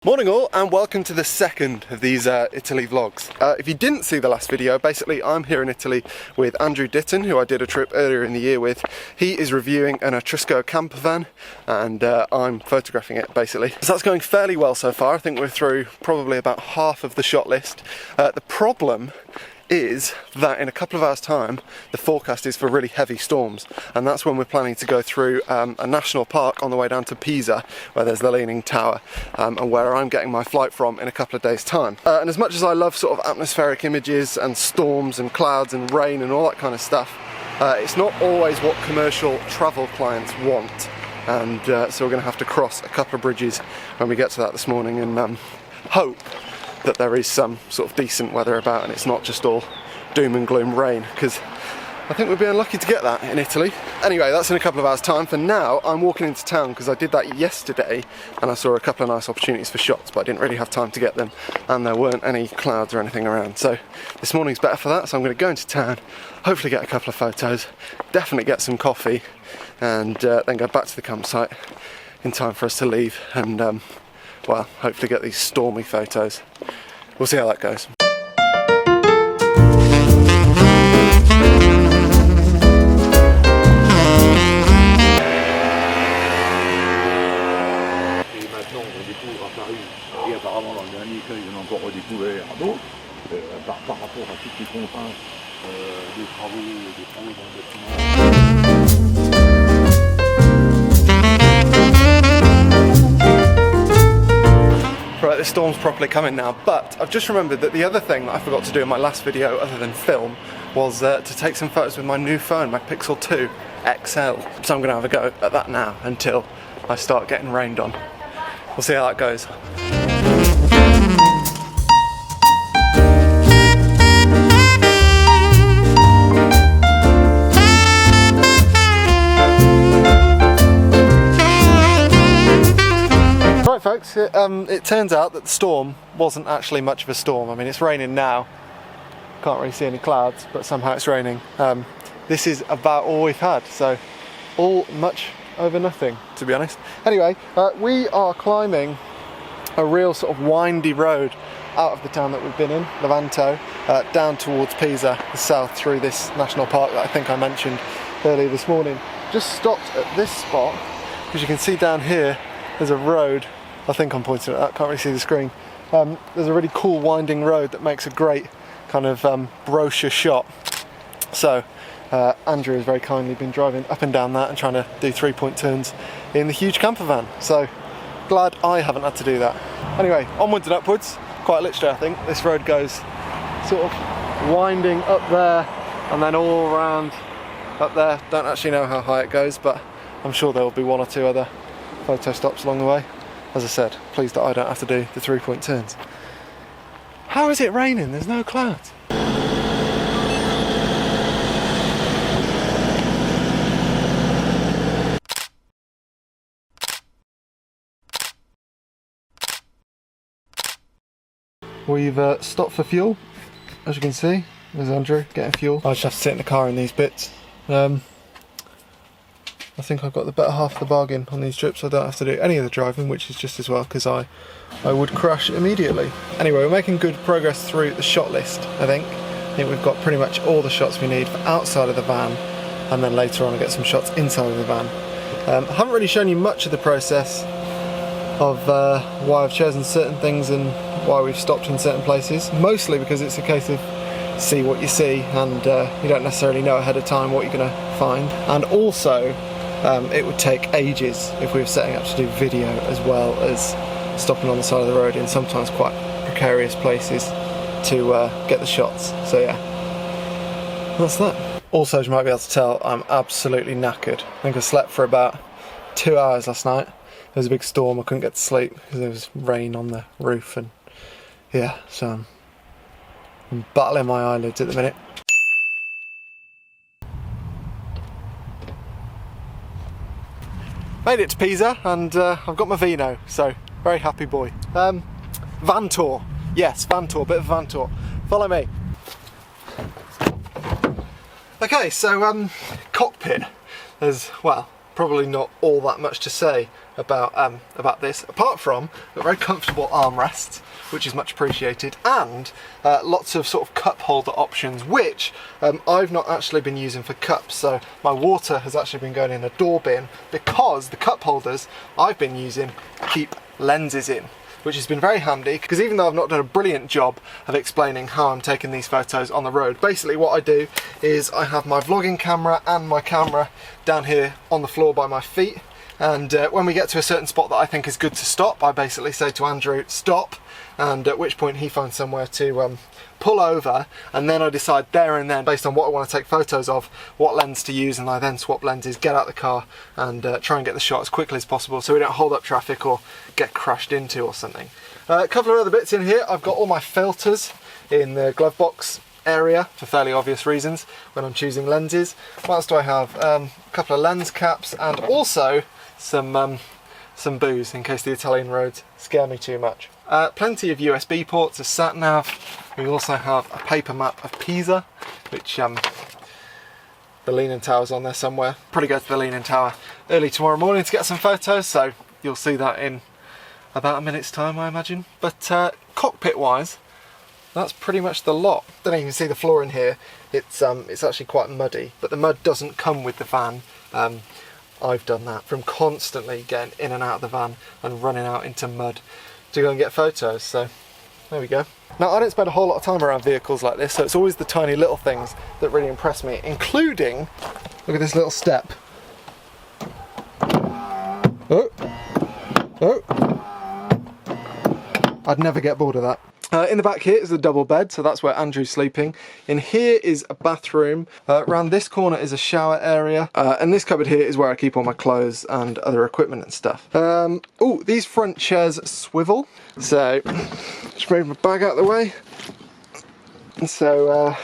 Morning all, and welcome to the second of these Italy vlogs. If you didn't see the last video, basically I'm here in Italy with Andrew Ditton, who I did a trip earlier in the year with. He is reviewing an Etrusco camper van and I'm photographing it basically. So that's going fairly well so far. I think we're through probably about half of the shot list. The problem is that in a couple of hours time the forecast is for really heavy storms, and that's when we're planning to go through a national park on the way down to Pisa, where there's the Leaning Tower, and where I'm getting my flight from in a couple of days time. And as much as I love sort of atmospheric images and storms and clouds and rain and all that kind of stuff, it's not always what commercial travel clients want, and so we're going to have to cross a couple of bridges when we get to that this morning, and hope that there is some sort of decent weather about and it's not just all doom and gloom rain, because I think we'd be unlucky to get that in Italy. Anyway, that's in a couple of hours time. For now, I'm walking into town because I did that yesterday and I saw a couple of nice opportunities for shots, but I didn't really have time to get them and there weren't any clouds or anything around. So this morning's better for that, so I'm going to go into town, hopefully get a couple of photos, definitely get some coffee, and then go back to the campsite in time for us to leave and well, hopefully get these stormy photos. We'll see how that goes. Et maintenant on découvre à Paris, et apparemment dans le dernier cas ils ont encore redécouvert d'autres, par rapport à toutes les contraintes des travaux dans le bâtiment. Right, this storm's properly coming now, but I've just remembered that the other thing that I forgot to do in my last video, other than film, was to take some photos with my new phone, my Pixel 2 XL. So I'm going to have a go at that now until I start getting rained on. We'll see how that goes. Right folks, it turns out that the storm wasn't actually much of a storm. I mean, it's raining now, can't really see any clouds, but somehow it's raining. This is about all we've had, so all much over nothing, to be honest. Anyway, we are climbing a real sort of windy road out of the town that we've been in, Levanto, down towards Pisa, the south, through this national park that I think I mentioned earlier this morning. Just stopped at this spot, because you can see down here there's a road. I think I'm pointing at that, can't really see the screen. There's a really cool winding road that makes a great kind of brochure shot. So Andrew has very kindly been driving up and down that and trying to do 3-point turns in the huge camper van. So glad I haven't had to do that. Anyway, onwards and upwards, quite literally I think. This road goes sort of winding up there and then all around up there. Don't actually know how high it goes, but I'm sure there will be one or two other photo stops along the way. As I said, pleased that I don't have to do the 3-point turns. How is it raining? There's no clouds. We've stopped for fuel, as you can see. There's Andrew getting fuel. I just have to sit in the car in these bits. I think I've got the better half of the bargain on these trips. I don't have to do any of the driving, which is just as well, because I would crash immediately. Anyway, we're making good progress through the shot list, I think. I think we've got pretty much all the shots we need for outside of the van, and then later on I get some shots inside of the van. I haven't really shown you much of the process of why I've chosen certain things and why we've stopped in certain places, mostly because it's a case of see what you see, and you don't necessarily know ahead of time what you're going to find. And also, it would take ages if we were setting up to do video as well as stopping on the side of the road in sometimes quite precarious places to get the shots. So yeah, that's that. Also, as you might be able to tell, I'm absolutely knackered. I think I slept for about 2 hours last night. There was a big storm, I couldn't get to sleep because there was rain on the roof, and yeah, so I'm battling my eyelids at the minute. Made it to Pisa, and I've got my vino, so very happy boy. Van tour, yes, van tour, bit of van tour. Follow me. Okay, so cockpit. There's, well, probably not all that much to say. about this, apart from a very comfortable armrests, which is much appreciated, and lots of sort of cup holder options, which I've not actually been using for cups. So my water has actually been going in a door bin because the cup holders I've been using keep lenses in, which has been very handy, because even though I've not done a brilliant job of explaining how I'm taking these photos on the road, basically what I do is I have my vlogging camera and my camera down here on the floor by my feet, and when we get to a certain spot that I think is good to stop, I basically say to Andrew, stop, and at which point he finds somewhere to pull over, and then I decide there and then, based on what I want to take photos of, what lens to use, and I then swap lenses, get out the car, and try and get the shot as quickly as possible so we don't hold up traffic or get crashed into or something. A couple of other bits in here. I've got all my filters in the glove box area for fairly obvious reasons when I'm choosing lenses. What else do I have? A couple of lens caps, and also some booze in case the Italian roads scare me too much. Plenty of USB ports, a sat nav. We also have a paper map of Pisa, which the Leaning Tower's on there somewhere. Probably go to the Leaning Tower early tomorrow morning to get some photos, so you'll see that in about a minute's time, I imagine. But cockpit wise, that's pretty much the lot. Don't know if you can see the floor in here. It's actually quite muddy, but the mud doesn't come with the van. I've done that from constantly getting in and out of the van and running out into mud to go and get photos, so there we go. Now, I don't spend a whole lot of time around vehicles like this, so it's always the tiny little things that really impress me, including, look at this little step. Oh, I'd never get bored of that. In the back here is the double bed, so that's where Andrew's sleeping. In here is a bathroom. Around this corner is a shower area. And this cupboard here is where I keep all my clothes and other equipment and stuff. Oh, these front chairs swivel. So, just move my bag out of the way. And so,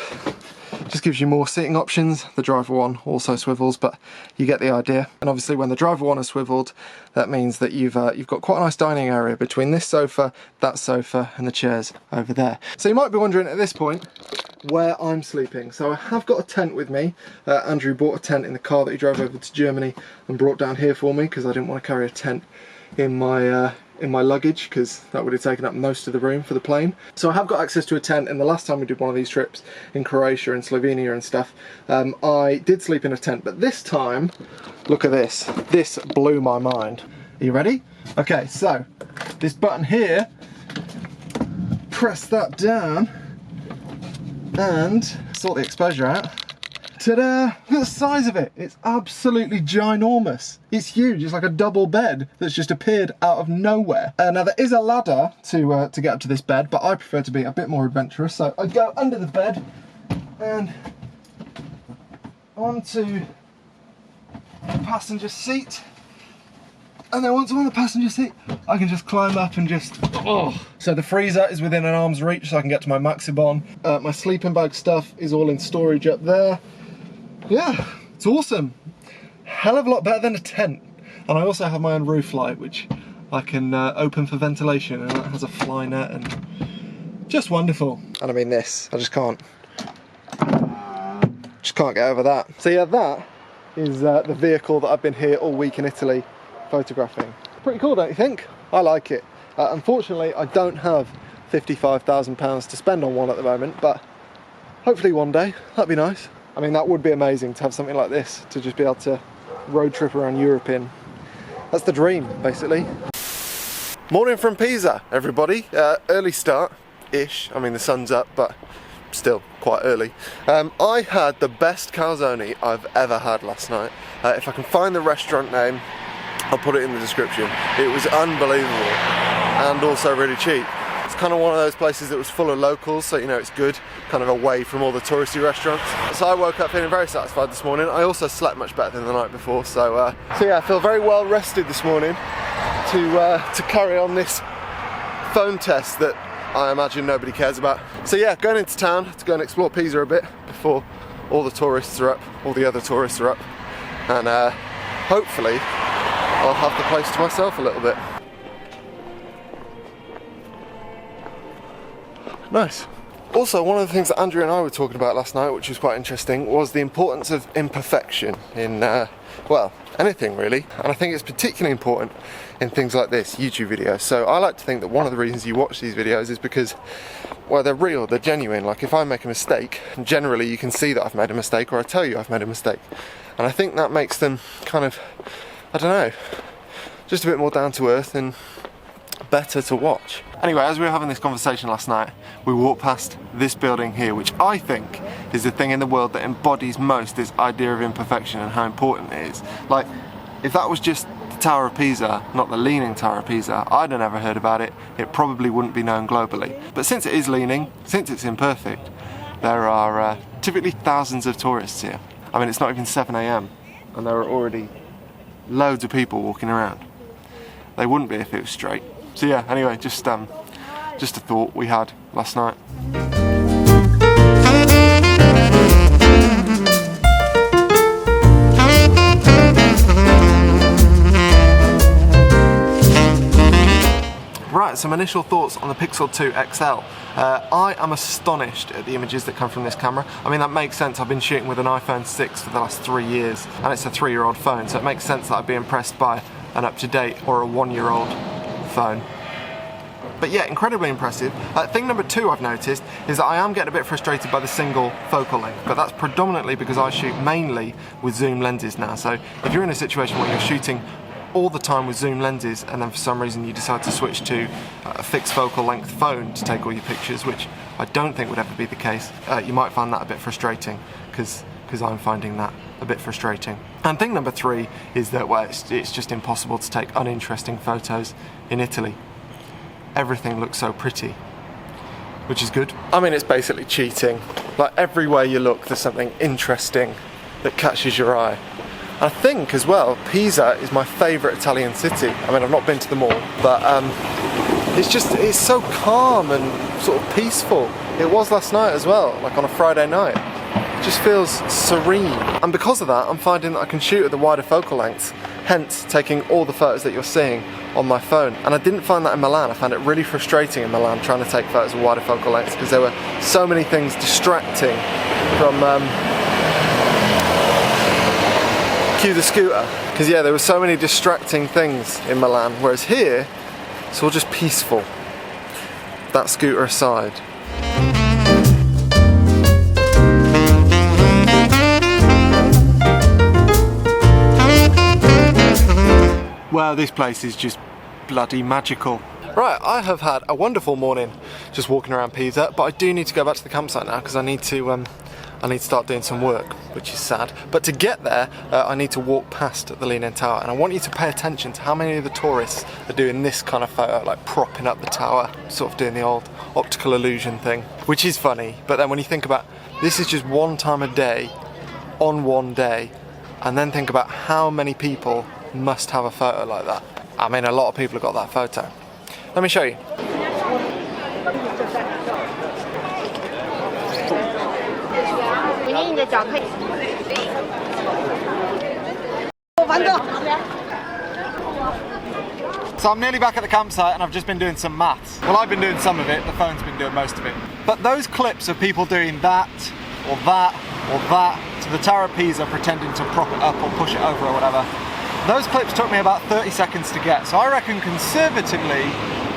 just gives you more seating options. The driver one also swivels, but you get the idea. And obviously when the driver one is swiveled, that means that you've got quite a nice dining area between this sofa, that sofa, and the chairs over there. So you might be wondering at this point where I'm sleeping. So I have got a tent with me. Andrew bought a tent in the car that he drove over to Germany and brought down here for me, because I didn't want to carry a tent in my luggage, because that would have taken up most of the room for the plane. So I have got access to a tent, and the last time we did one of these trips in Croatia and Slovenia and stuff, I did sleep in a tent, but this time, look at this. This blew my mind. Are you ready? Okay, so this button here, press that down and sort the exposure out. Ta-da! Look at the size of it. It's absolutely ginormous. It's huge. It's like a double bed that's just appeared out of nowhere. Now there is a ladder to get up to this bed, but I prefer to be a bit more adventurous. So I go under the bed and onto the passenger seat. And then once I'm on the passenger seat, I can just climb up and just, oh. So the freezer is within an arm's reach, so I can get to my Maxibon. My sleeping bag stuff is all in storage up there. Yeah, it's awesome. Hell of a lot better than a tent. And I also have my own roof light, which I can open for ventilation, and that has a fly net, and just wonderful. And I mean this, I just can't get over that. So yeah, that is the vehicle that I've been here all week in Italy photographing. Pretty cool, don't you think? I like it. Unfortunately, I don't have £55,000 to spend on one at the moment, but hopefully one day, that'd be nice. I mean, that would be amazing to have something like this, to just be able to road trip around Europe in. That's the dream, basically. Morning from Pisa, everybody. Early start-ish. I mean, the sun's up, but still quite early. I had the best calzone I've ever had last night. If I can find the restaurant name, I'll put it in the description. It was unbelievable and also really cheap. It's kind of one of those places that was full of locals, so you know it's good, kind of away from all the touristy restaurants. So I woke up feeling very satisfied this morning. I also slept much better than the night before, so yeah, I feel very well rested this morning to carry on this phone test that I imagine nobody cares about. So yeah, going into town to go and explore Pisa a bit before all the tourists are up, all the other tourists are up, and hopefully I'll have the place to myself a little bit. Nice. Also, one of the things that Andrew and I were talking about last night, which was quite interesting, was the importance of imperfection in, well, anything really. And I think it's particularly important in things like this, YouTube videos. So I like to think that one of the reasons you watch these videos is because, well, they're real, they're genuine. Like if I make a mistake, generally you can see that I've made a mistake, or I tell you I've made a mistake. And I think that makes them kind of, I don't know, just a bit more down to earth and better to watch. Anyway, as we were having this conversation last night, we walked past this building here, which I think is the thing in the world that embodies most this idea of imperfection and how important it is. Like, if that was just the Tower of Pisa, not the Leaning Tower of Pisa, I'd have never heard about it. It probably wouldn't be known globally. But since it is leaning, since it's imperfect, there are typically thousands of tourists here. I mean, it's not even 7 AM and there are already loads of people walking around. They wouldn't be if it was straight. So yeah, anyway, just a thought we had last night. Right, some initial thoughts on the Pixel 2 XL. I am astonished at the images that come from this camera. I mean, that makes sense. I've been shooting with an iPhone 6 for the last 3 years, and it's a 3-year-old phone, so it makes sense that I'd be impressed by an up-to-date or a 1-year-old phone. But yeah, incredibly impressive. Thing number 2 I've noticed is that I am getting a bit frustrated by the single focal length, but that's predominantly because I shoot mainly with zoom lenses now. So if you're in a situation where you're shooting all the time with zoom lenses and then for some reason you decide to switch to a fixed focal length phone to take all your pictures, which I don't think would ever be the case, you might find that a bit frustrating, because I'm finding that a bit frustrating. And thing number 3 is that, well, it's just impossible to take uninteresting photos in Italy. Everything looks so pretty, which is good. I mean, it's basically cheating. Like, everywhere you look, there's something interesting that catches your eye. I think as well, Pisa is my favourite Italian city. I mean, I've not been to them all, but it's so calm and sort of peaceful. It was last night as well, like on a Friday night. It just feels serene. And because of that, I'm finding that I can shoot at the wider focal lengths, hence taking all the photos that you're seeing on my phone. And I didn't find that in Milan. I found it really frustrating in Milan trying to take photos of wider focal lengths because there were so many things distracting from cue the scooter. Because yeah, there were so many distracting things in Milan, whereas here, it's all just peaceful. That scooter aside. Well, this place is just bloody magical. Right, I have had a wonderful morning just walking around Pisa, but I do need to go back to the campsite now because I need to start doing some work, which is sad. But to get there, I need to walk past the Leaning Tower, and I want you to pay attention to how many of the tourists are doing this kind of photo, like propping up the tower, sort of doing the old optical illusion thing, which is funny. But then when you think about, this is just one time a day, on one day, and then think about how many people must have a photo like that. I mean, a lot of people have got that photo. Let me show you. So I'm nearly back at the campsite and I've just been doing some maths. Well, I've been doing some of it, the phone's been doing most of it. But those clips of people doing that, or that, or that, to the Tower of Pisa pretending to prop it up or push it over or whatever, those clips took me about 30 seconds to get. So I reckon conservatively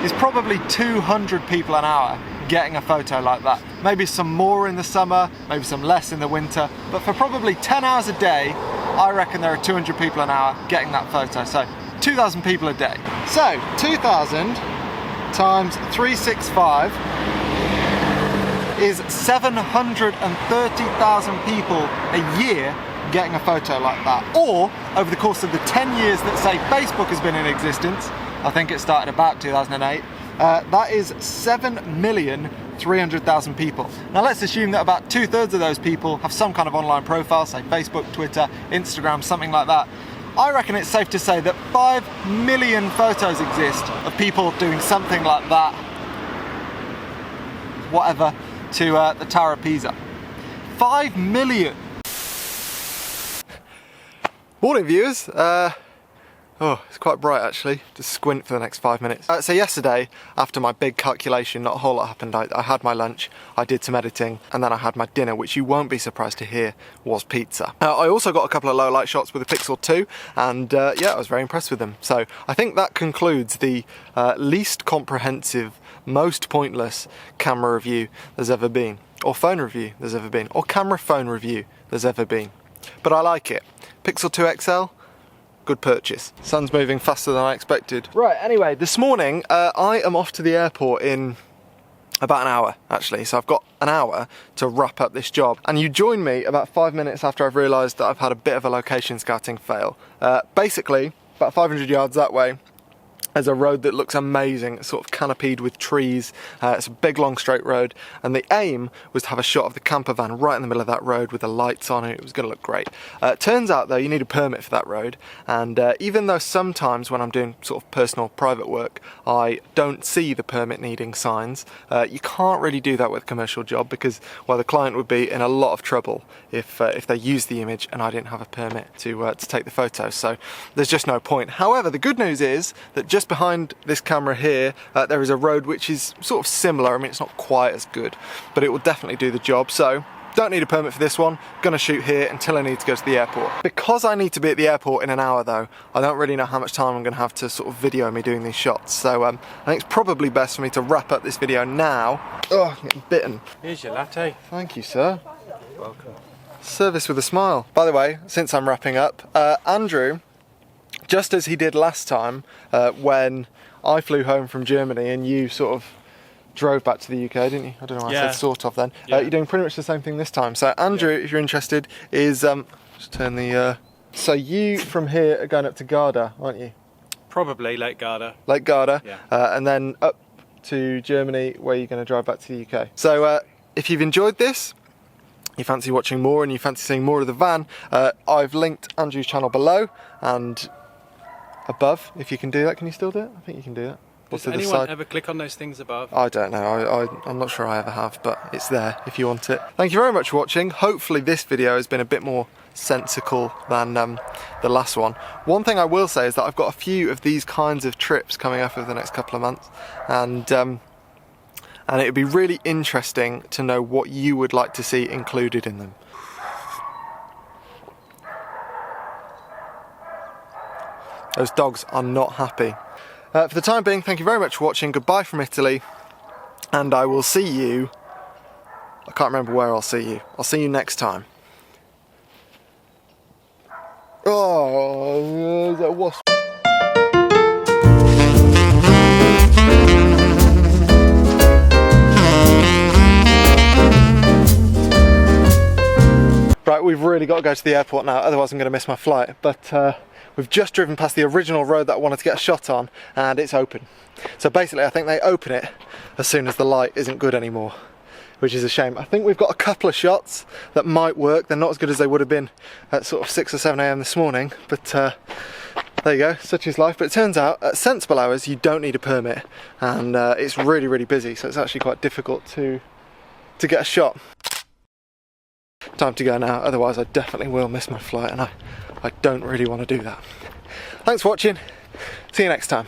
is probably 200 people an hour getting a photo like that. Maybe some more in the summer, maybe some less in the winter, but for probably 10 hours a day, I reckon there are 200 people an hour getting that photo. So 2,000 people a day. So 2,000 times 365 is 730,000 people a year getting a photo like that. Or over the course of the 10 years that, say, Facebook has been in existence, I think it started about 2008, that is 7,300,000 people. Now let's assume that about 2/3 of those people have some kind of online profile, say Facebook, Twitter, Instagram, something like that. I reckon it's safe to say that 5 million photos exist of people doing something like that, whatever, to the Tower of Pisa. 5 million! Morning viewers, Oh, it's quite bright actually. Just squint for the next 5 minutes. So yesterday, after my big calculation, not a whole lot happened. I had my lunch, I did some editing, and then I had my dinner, which you won't be surprised to hear was pizza. I also got a couple of low light shots with the Pixel 2, and yeah, I was very impressed with them. So I think that concludes the least comprehensive, most pointless camera review there's ever been, or phone review there's ever been, or camera phone review there's ever been. But I like it. Pixel 2 XL, good purchase. Sun's moving faster than I expected. Right, anyway, this morning I am off to the airport in about an hour, actually. So I've got an hour to wrap up this job. And you join me about 5 minutes after I've realised that I've had a bit of a location scouting fail. Basically, about 500 yards that way, there's a road that looks amazing. It's sort of canopied with trees. It's a big long straight road, and the aim was to have a shot of the camper van right in the middle of that road with the lights on it. It was going to look great. Turns out though, you need a permit for that road, and even though sometimes when I'm doing sort of personal private work I don't see the permit needing signs, you can't really do that with a commercial job, because well, the client would be in a lot of trouble if they use the image and I didn't have a permit to take the photos. So there's just no point. However, the good news is that just behind this camera here there is a road which is sort of similar. I mean, it's not quite as good, but it will definitely do the job. So don't need a permit for this one. Gonna shoot here until I need to go to the airport. Because I need to be at the airport in an hour though, I don't really know how much time I'm gonna have to sort of video me doing these shots. So I think it's probably best for me to wrap up this video now. Oh, I'm getting bitten. Here's your latte. Thank you, sir. You're welcome. Service with a smile. By the way, since I'm wrapping up, Andrew, just as he did last time when I flew home from Germany and you sort of drove back to the UK, didn't you? I don't know why I said sort of then. Yeah. You're doing pretty much the same thing this time. So Andrew, if you're interested, is just turn the so you from here are going up to Garda, aren't you? Probably Lake Garda. Lake Garda, Yeah. and then up to Germany, where you're going to drive back to the UK. So if you've enjoyed this, you fancy watching more and you fancy seeing more of the van, I've linked Andrew's channel below and above, if you can do that. Can you still do it? I think you can do that. Does anyone ever click on those things above? I don't know, I'm not sure I ever have, but it's there if you want it. Thank you very much for watching. Hopefully this video has been a bit more sensical than the last one. One thing I will say is that I've got a few of these kinds of trips coming up over the next couple of months, and it would be really interesting to know what you would like to see included in them. Those dogs are not happy. For the time being, thank you very much for watching. Goodbye from Italy, and I will see you. I can't remember where I'll see you. I'll see you next time. Oh, there's a wasp. Right, we've really got to go to the airport now, otherwise I'm going to miss my flight. But we've just driven past the original road that I wanted to get a shot on, and it's open. So basically I think they open it as soon as the light isn't good anymore, which is a shame. I think we've got a couple of shots that might work. They're not as good as they would have been at sort of 6 or 7 AM this morning, but there you go, such is life. But it turns out at sensible hours you don't need a permit, and it's really, really busy, so it's actually quite difficult to get a shot. Time to go now, otherwise I definitely will miss my flight, and I don't really want to do that. Thanks for watching, see you next time.